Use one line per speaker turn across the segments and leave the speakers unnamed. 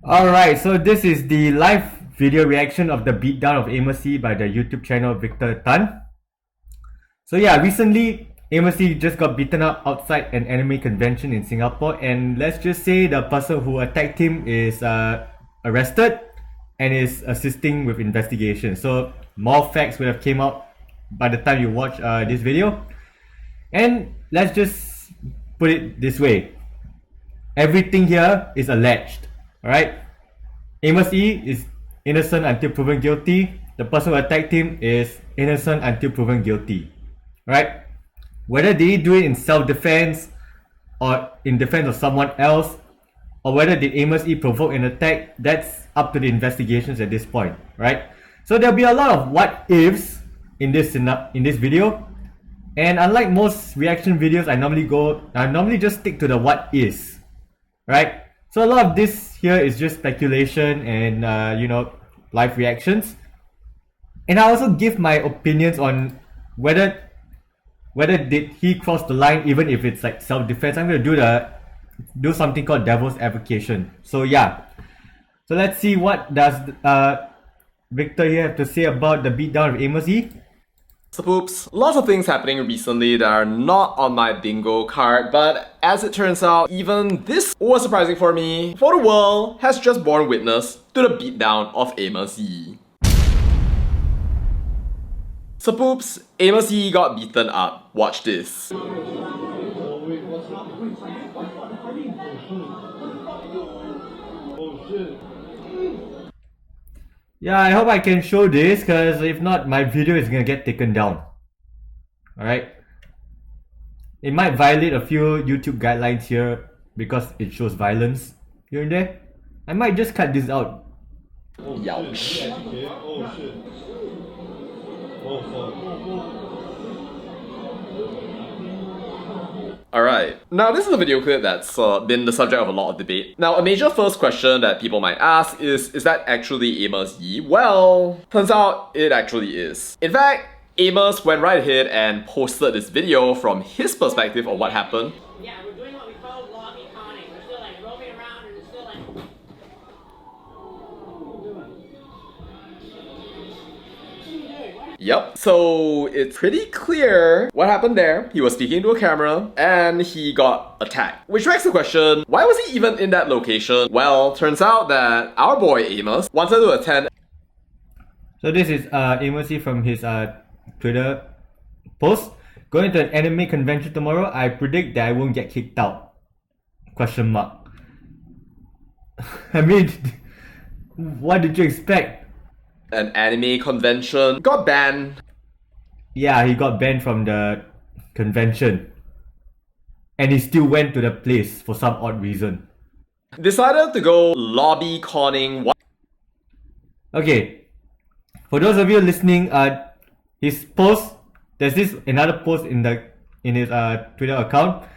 Alright, so this is the live video reaction of the beatdown of Amos Yee by the YouTube channel Victor Tan. So yeah, recently Amos Yee just got beaten up outside an anime convention in Singapore, and let's just say the person who attacked him is arrested and is assisting with investigation. So more facts would have came out by the time you watch this video. And let's just put it this way. Everything here is alleged. Alright? Amos Yee is innocent until proven guilty. The person who attacked him is innocent until proven guilty. Right? Whether did he do it in self-defense or in defense of someone else, or whether did Amos Yee provoke an attack, that's up to the investigations at this point, right? So there'll be a lot of what ifs in this video, and unlike most reaction videos, I normally just stick to the what is, right? So a lot of this here is just speculation and live reactions, and I also give my opinions on whether did he cross the line, even if it's like self-defense. I'm gonna do something called devil's advocation. So yeah, so let's see what does Victor here have to say about the beatdown of Amos Yee.
So poops, lots of things happening recently that are not on my bingo card, but as it turns out, even this was surprising for me, for the world has just borne witness to the beatdown of Amos Yee. So poops, Amos Yee got beaten up. Watch this.
Yeah, I hope I can show this, because if not, my video is gonna get taken down. Alright? It might violate a few YouTube guidelines here because it shows violence here and there. I might just cut this out.
Youch. Alright, now this is a video clip that's been the subject of a lot of debate. Now, a major first question that people might ask is that actually Amos Yee? Well, turns out it actually is. In fact, Amos went right ahead and posted this video from his perspective of what happened.
Yeah, we're doing what we call lobby conning. We're still like roaming around and it's still like...
Yep, so it's pretty clear what happened there. He was speaking to a camera and he got attacked. Which begs the question, why was he even in that location? Well, turns out that our boy Amos wanted to attend.
So this is Amos Yee from his Twitter post. Going to an anime convention tomorrow, I predict that I won't get kicked out. Question mark. I mean, what did you expect?
An anime convention, got banned.
Yeah, he got banned from the convention. And he still went to the place for some odd reason.
Decided to go lobby conning.
Okay, for those of you listening, his post, there's this another post in his Twitter account.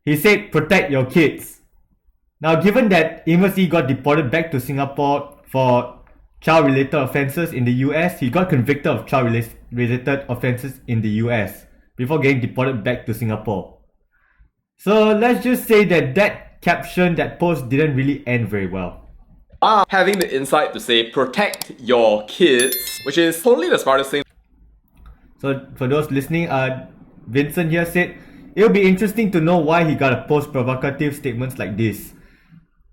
He said, "Protect your kids." Now, given that Amos Yee got deported back to Singapore for child-related offences in the US, he got convicted of child-related offences in the US before getting deported back to Singapore. So let's just say that caption, that post didn't really end very well.
Having the insight to say protect your kids, which is totally the smartest thing.
So for those listening, Vincent here said, it'll be interesting to know why he got to post provocative statements like this.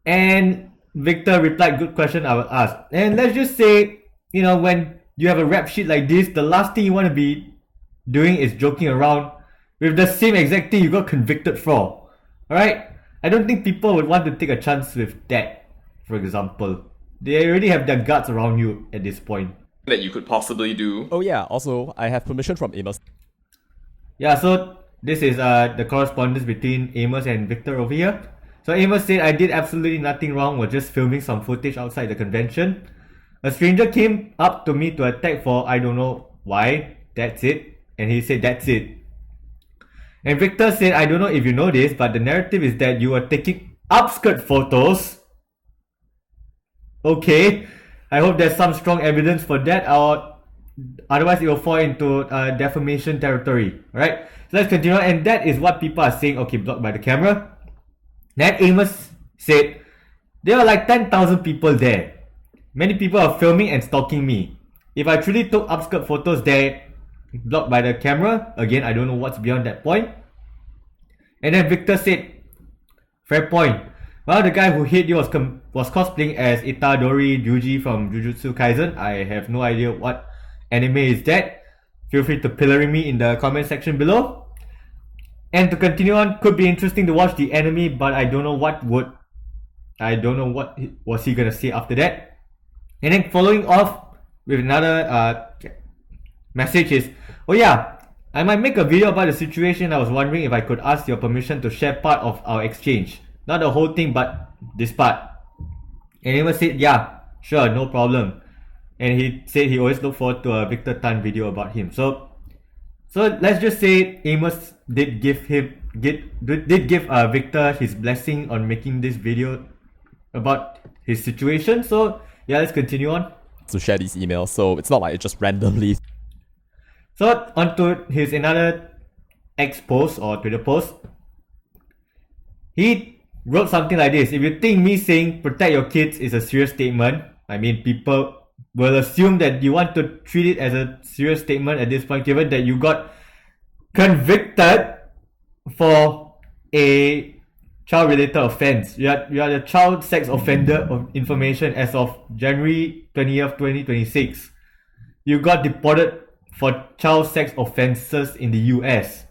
And Victor replied, good question, I will ask. And let's just say, when you have a rap sheet like this, the last thing you want to be doing is joking around with the same exact thing you got convicted for. Alright? I don't think people would want to take a chance with that, for example. They already have their guts around you at this point.
That you could possibly do.
Oh yeah, also, I have permission from Amos.
Yeah, so this is the correspondence between Amos and Victor over here. So Amos said, I did absolutely nothing wrong, was just filming some footage outside the convention. A stranger came up to me to attack for I don't know why, that's it. And he said, that's it. And Victor said, I don't know if you know this, but the narrative is that you were taking upskirt photos. Okay, I hope there's some strong evidence for that, or otherwise it will fall into defamation territory. Right? So let's continue, and that is what people are saying. Okay, blocked by the camera. Then Amos said, There are like 10,000 people there. Many people are filming and stalking me. If I truly took upskirt photos there, blocked by the camera, again, I don't know what's beyond that point. And then Victor said, fair point. Well, the guy who hit you was cosplaying as Itadori Yuji from Jujutsu Kaisen. I have no idea what anime is that. Feel free to pillory me in the comment section below. And to continue on, could be interesting to watch the anime, but I don't know what was he gonna say after that. And then following off with another message is, oh yeah, I might make a video about the situation. I was wondering if I could ask your permission to share part of our exchange. Not the whole thing, but this part. And Amos said, yeah, sure, no problem. And he said he always looked forward to a Victor Tan video about him. So let's just say Amos did give Victor his blessing on making this video about his situation. So yeah, let's continue on.
To share these emails, so it's not like it just randomly.
So onto his another X post or Twitter post. He wrote something like this: if you think me saying protect your kids is a serious statement, I mean, people will assume that you want to treat it as a serious statement at this point, given that you got convicted for a child-related offense. You are the child sex offender of information as of January 20th, 2026. You got deported for child sex offenses in the US.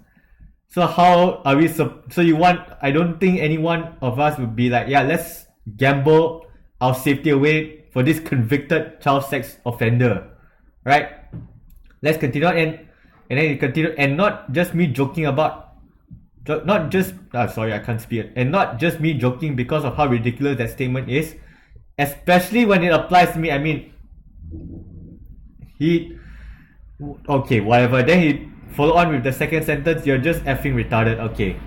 So how are we? I don't think any one of us would be like, yeah, let's gamble our safety away for this convicted child sex offender, right? Let's continue on, and then he continued, and not just me joking about, not just sorry, I can't speak, and not just me joking because of how ridiculous that statement is, especially when it applies to me. I mean, okay, whatever. Then he follow on with the second sentence, you're just effing retarded. Okay.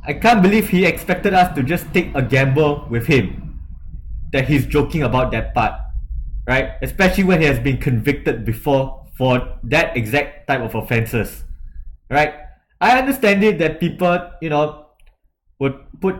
I can't believe he expected us to just take a gamble with him that he's joking about that part, right? Especially when he has been convicted before for that exact type of offenses, right? I understand it that people, would put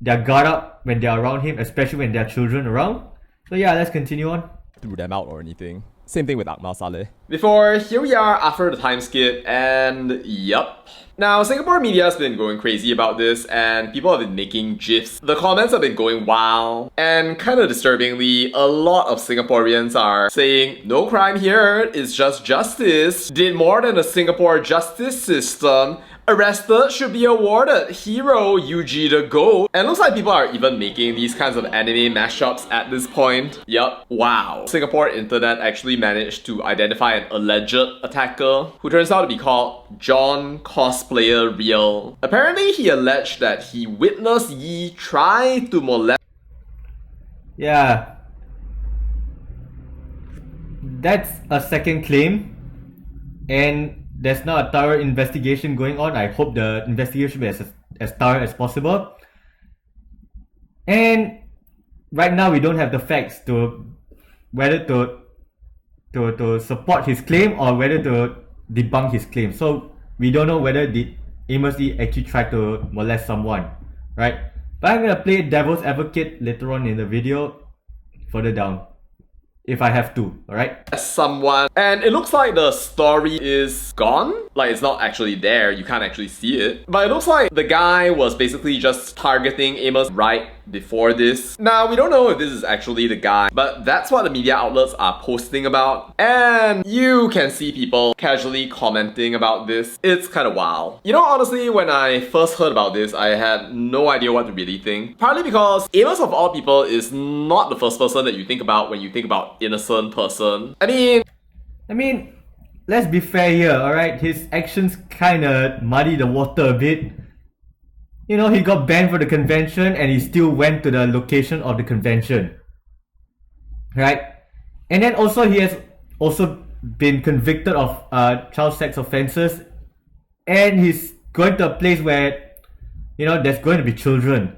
their guard up when they're around him, especially when there are children around. So yeah, let's continue on.
Threw them out or anything. Same thing with Akmal Saleh.
Before, here we are after the time skip, and yup. Now, Singapore media has been going crazy about this, and people have been making GIFs. The comments have been going wild, and kinda disturbingly, a lot of Singaporeans are saying, no crime here, it's just justice. Did more than the Singapore justice system. Arrested should be awarded hero Yuji the GOAT. And looks like people are even making these kinds of anime mashups at this point. Yup, wow. Singapore internet actually managed to identify an alleged attacker who turns out to be called John Cosplayer Real. Apparently he alleged that he witnessed Yee try to molest.
Yeah. That's a second claim. And there's now a thorough investigation going on. I hope the investigation will be as thorough as possible. And right now we don't have the facts to whether to support his claim or whether to debunk his claim. So we don't know whether the Amos Yee actually tried to molest someone, right? But I'm gonna play devil's advocate later on in the video, further down, if I have to, alright?
Someone, and it looks like the story is gone. Like, it's not actually there, you can't actually see it. But it looks like the guy was basically just targeting Amos right before this. Now, we don't know if this is actually the guy, but that's what the media outlets are posting about. And you can see people casually commenting about this. It's kind of wild. You know, honestly, when I first heard about this, I had no idea what to really think. Partly because Amos, of all people, is not the first person that you think about when you think about innocent person. I mean,
let's be fair here, alright? His actions kinda muddy the water a bit. You know, he got banned for the convention and he still went to the location of the convention. Right? And then also he has also been convicted of child sex offenses, and he's going to a place where, there's going to be children.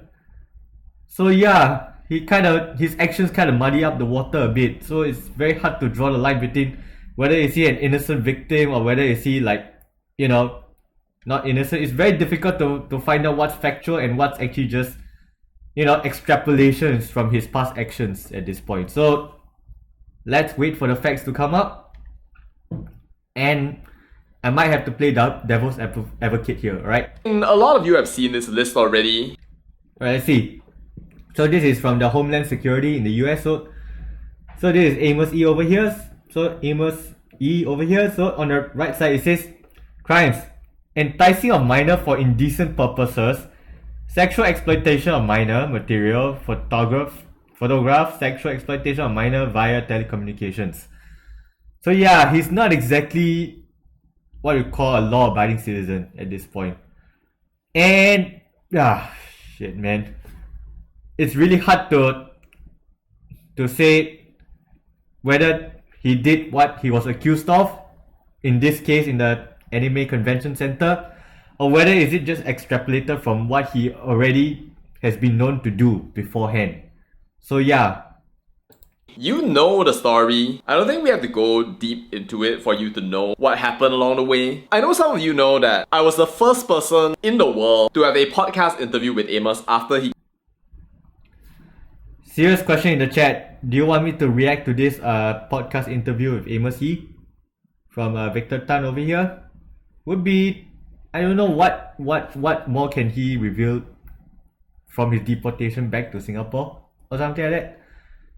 So yeah, his actions kind of muddy up the water a bit. So it's very hard to draw the line between whether is he an innocent victim or whether is he not innocent. It's very difficult to find out what's factual and what's actually just extrapolations from his past actions at this point. So let's wait for the facts to come up, and I might have to play devil's advocate here, right?
A lot of you have seen this list already.
Alright, let's see. So this is from the Homeland Security in the US. So this is Amos Yee over here. So Amos Yee over here. So on the right side it says crimes: enticing of minor for indecent purposes, sexual exploitation of minor, material, photograph, sexual exploitation of minor via telecommunications. So yeah, he's not exactly what you call a law-abiding citizen at this point. And shit, man, it's really hard to say whether he did what he was accused of in this case in the Anime Convention Center, or whether is it just extrapolated from what he already has been known to do beforehand. So yeah.
You know the story. I don't think we have to go deep into it for you to know what happened along the way. I know some of you know that I was the first person in the world to have a podcast interview with Amos after he...
Serious question in the chat. Do you want me to react to this podcast interview with Amos Yee from Victor Tan over here? Would be, I don't know what more can he reveal from his deportation back to Singapore or something like that.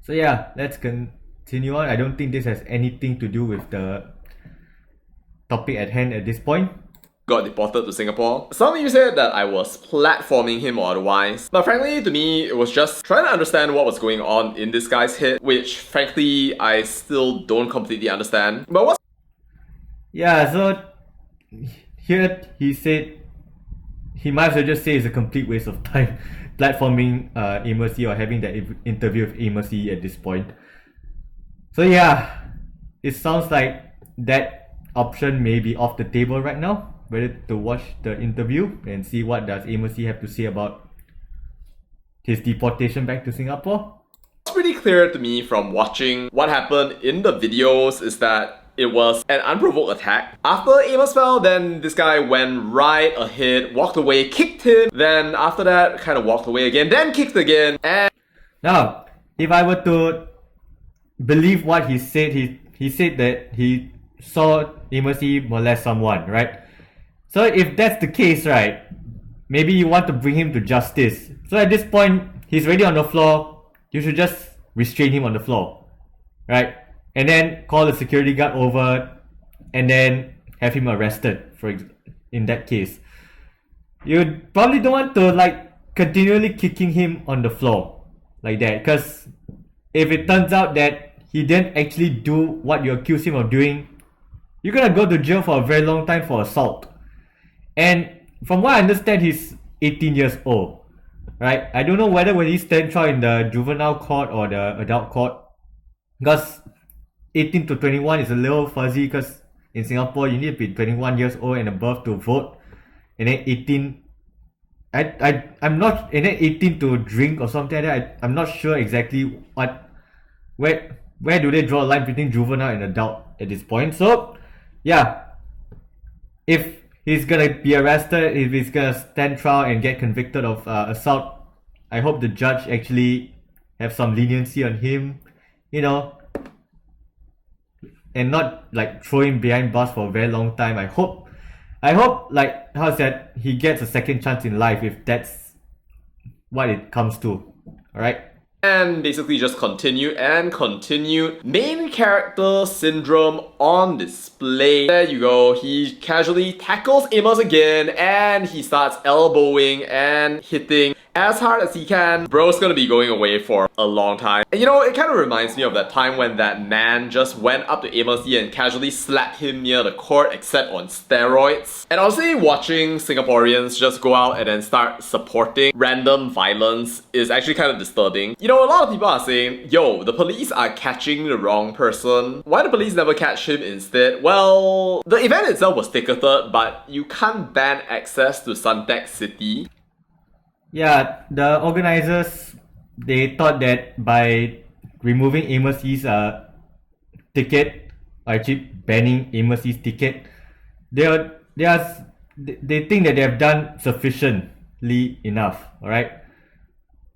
So yeah, let's continue on. I don't think this has anything to do with the topic at hand at this point.
Got deported to Singapore. Some of you said that I was platforming him or otherwise, but frankly to me it was just trying to understand what was going on in this guy's head, which frankly I still don't completely understand. But what's...
Yeah, so here he said he might as well just say it's a complete waste of time platforming Amos Yee or having that interview with Amos Yee at this point. So yeah, it sounds like that option may be off the table right now, whether to watch the interview and see what does Amos Yee have to say about his deportation back to Singapore.
What's pretty clear to me from watching what happened in the videos is that it was an unprovoked attack. After Amos fell, then this guy went right ahead, walked away, kicked him, then after that kind of walked away again, then kicked again, and...
Now, if I were to believe what he said, he said that he saw Amos Yee molest someone, right? So if that's the case, right, maybe you want to bring him to justice. So at this point, he's already on the floor, you should just restrain him on the floor, right? And then call the security guard over and then have him arrested, in that case. You probably don't want to continually kicking him on the floor like that, because if it turns out that he didn't actually do what you accuse him of doing, you're gonna go to jail for a very long time for assault. And from what I understand, he's 18 years old, right? I don't know whether when he stand trial in the juvenile court or the adult court, because 18 to 21 is a little fuzzy, because in Singapore you need to be 21 years old and above to vote, and then 18 I'm not, and then 18 to drink or something like that. I'm not sure exactly where do they draw a line between juvenile and adult at this point. So yeah, if he's gonna be arrested, if he's gonna stand trial and get convicted of assault, I hope the judge actually have some leniency on him, and not throw him behind bars for a very long time. I hope he gets a second chance in life if that's what it comes to. Alright?
And basically just continued. Main character syndrome on display. There you go. He casually tackles Amos again and he starts elbowing and hitting as hard as he can. Bro's gonna be going away for a long time. And it kind of reminds me of that time when that man just went up to Amos Yee and casually slapped him near the court, except on steroids. And honestly, watching Singaporeans just go out and then start supporting random violence is actually kind of disturbing. A lot of people are saying, yo, the police are catching the wrong person. Why the police never catch him instead? Well, the event itself was ticketed, but you can't ban access to Suntec City.
Yeah, the organizers, they thought that by removing Amos Yee's ticket, or actually banning Amos Yee's ticket, they think that they have done sufficiently enough, alright?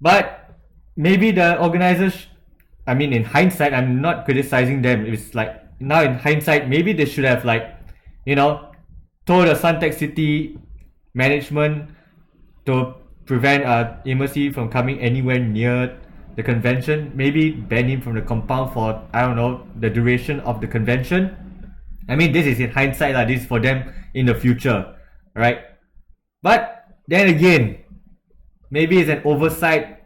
But maybe the organizers, I mean, in hindsight, I'm not criticizing them. It's like now in hindsight, maybe they should have told the Suntec City management to prevent Amos Yee from coming anywhere near the convention. Maybe ban him from the compound for, I don't know, the duration of the convention. I mean, this is in hindsight, this is for them in the future, right? But then again, maybe it's an oversight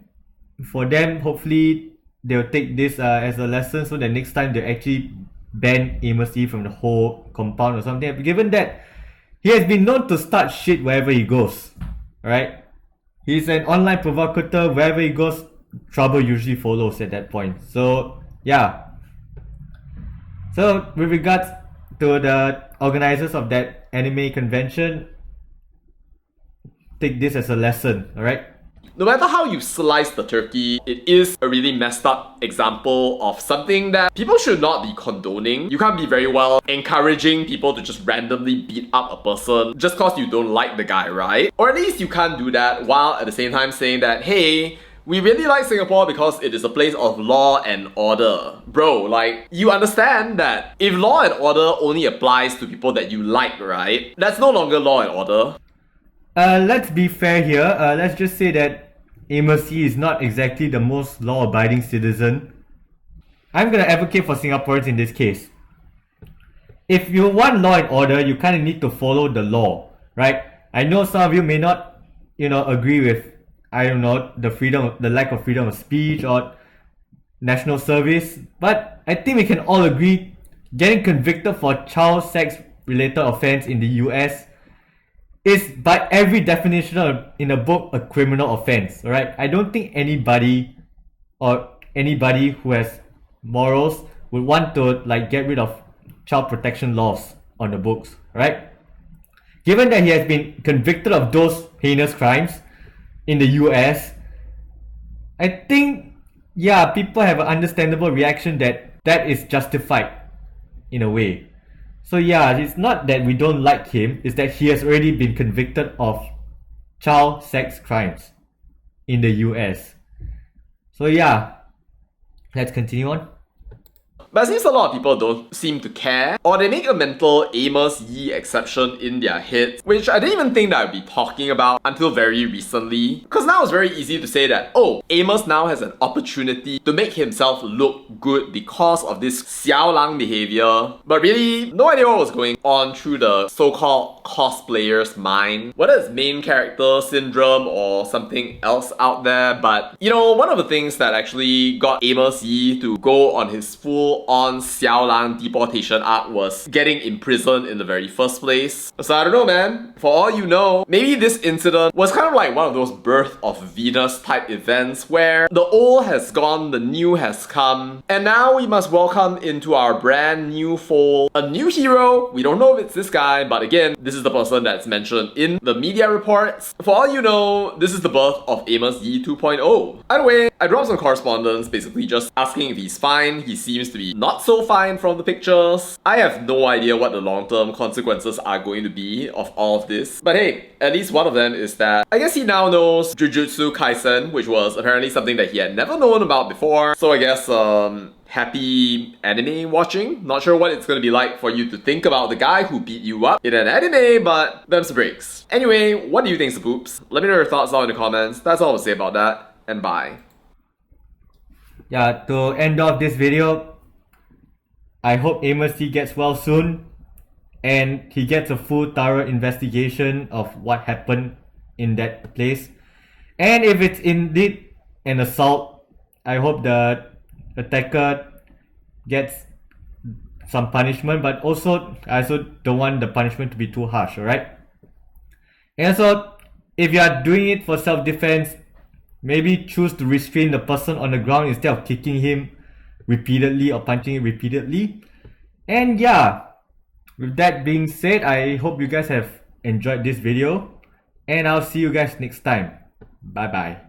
for them. Hopefully, they'll take this as a lesson so that next time they actually ban Amos Yee from the whole compound or something. Given that he has been known to start shit wherever he goes, right? He's an online provocateur. Wherever he goes, trouble usually follows at that point. So yeah. So with regards to the organizers of that anime convention, take this as a lesson, alright?
No matter how you slice the turkey, it is a really messed up example of something that people should not be condoning. You can't be very well encouraging people to just randomly beat up a person just cause you don't like the guy, right? Or at least you can't do that while at the same time saying that, hey, we really like Singapore because it is a place of law and order. Bro, like, you understand that if law and order only applies to people that you like, right? That's no longer law and order.
Let's be fair here. Let's just say that Amos Yee is not exactly the most law-abiding citizen. I'm gonna advocate for Singaporeans in this case. If you want law and order, you kind of need to follow the law, right? I know some of you may not, agree with, I don't know, the lack of freedom of speech or national service, but I think we can all agree getting convicted for child sex related offense in the US is by every definition in the book a criminal offense, alright? I don't think anybody who has morals would want to get rid of child protection laws on the books, right? Given that he has been convicted of those heinous crimes in the US, I think, yeah, people have an understandable reaction that is justified in a way. So yeah, it's not that we don't like him, it's that he has already been convicted of child sex crimes in the US. So yeah, let's continue on.
But it seems a lot of people don't seem to care, or they make a mental Amos Yee exception in their heads, which I didn't even think that I'd be talking about until very recently. Because now it's very easy to say that, oh, Amos now has an opportunity to make himself look good because of this xiao lang behavior. But really, no idea what was going on through the so-called cosplayer's mind. Whether it's main character syndrome or something else out there, but one of the things that actually got Amos Yee to go on his full on xiao lang deportation arc was getting imprisoned in the very first place. So I don't know, man. For all you know, maybe this incident was kind of like one of those birth of Venus type events where the old has gone, the new has come, and now we must welcome into our brand new fold a new hero. We don't know if it's this guy, but again, this is the person that's mentioned in the media reports. For all you know, this is the birth of Amos Yee 2.0. Either way, I dropped some correspondence basically just asking if he's fine. He seems to be not so fine from the pictures. I have no idea what the long-term consequences are going to be of all of this. But hey, at least one of them is that I guess he now knows Jujutsu Kaisen, which was apparently something that he had never known about before. So I guess, happy anime watching. Not sure what it's gonna be like for you to think about the guy who beat you up in an anime, but them's the breaks. Anyway, what do you think, Sapoops? Let me know your thoughts down in the comments. That's all I'll say about that, and bye.
Yeah, to end off this video, I hope Amos Yee gets well soon and he gets a full thorough investigation of what happened in that place. And if it's indeed an assault, I hope the attacker gets some punishment, but also I also don't want the punishment to be too harsh, alright? And also, if you are doing it for self-defense, maybe choose to restrain the person on the ground instead of kicking him repeatedly or punching him repeatedly. And yeah, with that being said, I hope you guys have enjoyed this video, and I'll see you guys next time. Bye bye.